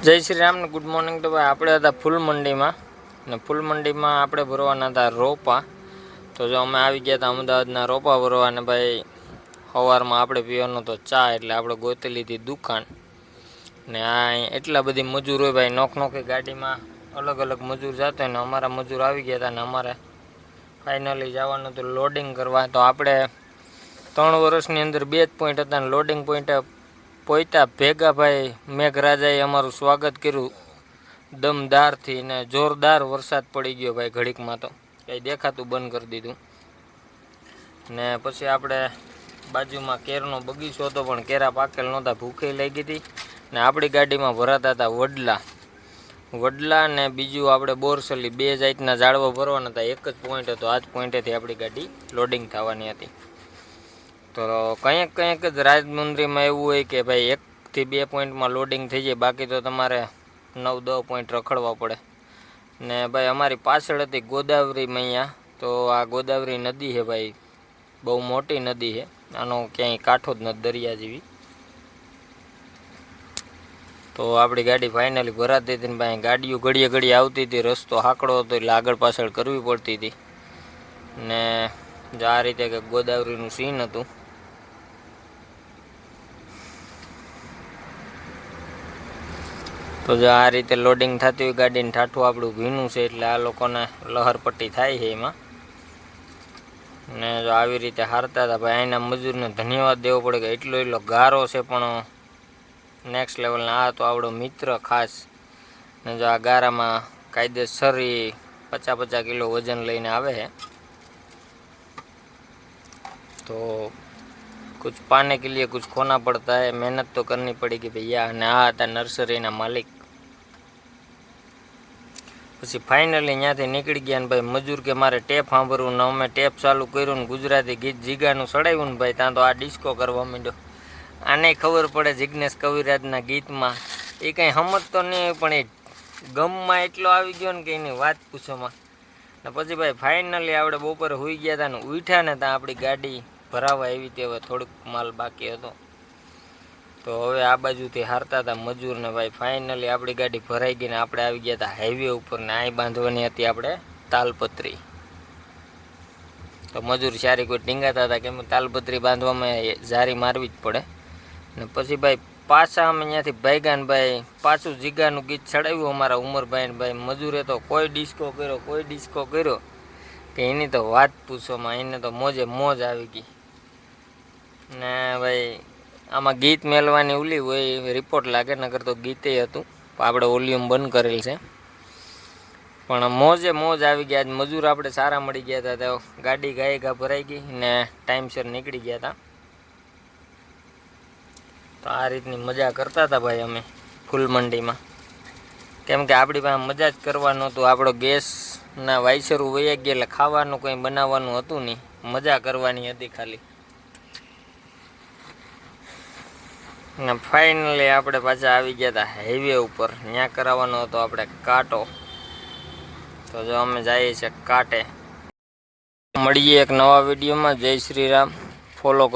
જય શ્રી રામ ને good morning. તો ભાઈ આપણે હતા ફૂલ મંડીમાં ને ફૂલ મંડીમાં આપણે ભરવાના હતા રોપા। તો જો અમે આવી ગયા હતા અમદાવાદના રોપા ભરવા ને ભાઈ સવારમાં આપણે પીવાનું તો ચા, એટલે આપણે ગોતી લીધી દુકાન ને આ એટલા બધી મજૂર હોય ભાઈ, નોખી ગાડીમાં અલગ અલગ મજૂર જતા હોય ને અમારા મજૂર આવી ગયા હતા ને અમારે ફાઇનલી જવાનું હતું લોડિંગ કરવા। તો આપણે 3 વર્ષની અંદર 2 જ પોઈન્ટ હતા ને લોડિંગ પોઈન્ટ પોઈતા ભેગા ભાઈ મેઘરાજાએ અમારું સ્વાગત કર્યું દમદારથી ને જોરદાર વરસાદ પડી ગયો ભાઈ, ઘડીકમાં તો કંઈ દેખાતું બંધ કરી દીધું ને પછી આપણે બાજુમાં કેરનો બગીચો હતો પણ કેરા પાકેલ નહોતા, ભૂખે લાગી હતી ને આપણી ગાડીમાં ભરાતા હતા વડલા ને બીજું આપણે બોરસલી, 2 જાતના ઝાડવા ભરવાના હતા। એક જ પોઈન્ટ હતો, આ જ પોઈન્ટેથી આપણી ગાડી લોડિંગ થવાની હતી। તો કંઈક જ રાજમુંદરીમાં એવું હોય કે ભાઈ 1 થી 2 પોઈન્ટમાં લોડિંગ થઈ જાય, બાકી તો તમારે 9-10 પોઈન્ટ રખડવા પડે ને ભાઈ અમારી પાછળ હતી ગોદાવરી મૈયા। તો આ ગોદાવરી નદી છે ભાઈ, બહુ મોટી નદી છે, આનો ક્યાંય કાંઠો જ નથી દરિયા જેવી। તો આપણી ગાડી ફાઇનલી ભરાતી હતી ને ભાઈ ગાડીઓ ઘડીએ આવતી હતી, રસ્તો હાંકડો હતો એટલે આગળ પાછળ કરવી પડતી હતી ને જો આ રીતે કે ગોદાવરીનું સીન હતું। તો જો આ રીતે લોડિંગ થતી હોય ગાડીને, ઠાઠું આપણું ભીનું છે એટલે આ લોકોને લહરપટ્ટી થાય છે એમાં ને જો આવી રીતે હારતા હતા ભાઈ। અહીંના મજૂરને ધન્યવાદ દેવો પડે કે એટલો ગારો છે પણ નેક્સ્ટ લેવલના। આ તો આપણો મિત્ર ખાસ ને જો આ ગારામાં કાયદેસર 50-50 કિલો વજન લઈને આવે છે। तो कुछ पाने के लिए कुछ खोना पड़ता है, मेहनत तो करनी पड़ेगी भैया। ने आ હતા નર્સરીના માલિક। પછી ફાઇનલી ત્યાંથી નીકળી ગયા ને ભાઈ મજૂર કે મારે ટેપ સાંભળવું ને અમે ટેપ ચાલુ કર્યું ને ગુજરાતી ગીત જીગાનું ચડાવ્યું ને ભાઈ, ત્યાં તો આ ડિસ્કો કરવા માંડ્યો। આને ખબર પડે જિગ્નેશ કવિરાજના ગીતમાં, એ કંઈ સમજતો નહીં પણ એ ગમમાં એટલો આવી ગયો ને કે એની વાત પૂછોમાં ને પછી ભાઈ ફાઇનલી આપણે બપોરે સૂઈ ગયા હતા ને ઉઠ્યા ને ત્યાં આપણી ગાડી ભરાવા આવી હતી, હવે થોડુંક માલ બાકી હતો। તો હવે આ બાજુથી હારતા હતા મજૂર ને ભાઈ ફાઇનલી આપણી ગાડી ભરાઈ ગઈ ને આપણે આવી ગયા હતા હાઈવે ઉપર ને અહીં બાંધવાની હતી આપણે તાલપત્રી। તો મજૂર સારી કોઈ ટીંગાતા હતા કેમ તાલપત્રી બાંધવામાં જારી મારવી જ પડે ને પછી ભાઈ પાછા અમે ત્યાંથી ભાગ્યા ને ભાઈ પાછું જીગાનું ગીત ચડાવ્યું અમારા ઉમરભાઈ ને ભાઈ મજૂરે તો કોઈ ડિસ્કો કર્યો કે એની તો વાત પૂછોમાં, એને તો મોજે મોજ આવી ગઈ ને ભાઈ આમાં ગીત મેળવાની ઓલી હોય રિપોર્ટ લાગે, નકર તો ગીતે હતું આપણે વોલ્યુમ બંધ કરેલ છે પણ મોજે મોજ આવી ગયા। મજૂર આપણે સારા મળી ગયા હતા, તો ગાડી ઘા ભરાઈ ગઈ ને ટાઈમસર નીકળી ગયા હતા। તો આ રીતની મજા કરતા હતા ભાઈ અમે ફૂલ મંડીમાં, કેમ કે આપણી પાસે મજા જ કરવાનું હતું। આપણો ગેસના વાઇસરું વૈયા ગયા એટલે ખાવાનું કંઈ બનાવવાનું હતું નહીં, મજા કરવાની હતી ખાલી ને ફાઇનલી આપણે પાછા આવી ગયા હતા હાઈવે ઉપર। ત્યાં કરાવવાનો હતો આપણે કાંટો। તો જો અમે જઈએ છીએ કાંટે। મળીએ એક નવા વિડીયોમાં। જય શ્રી રામ, ફોલો કરો।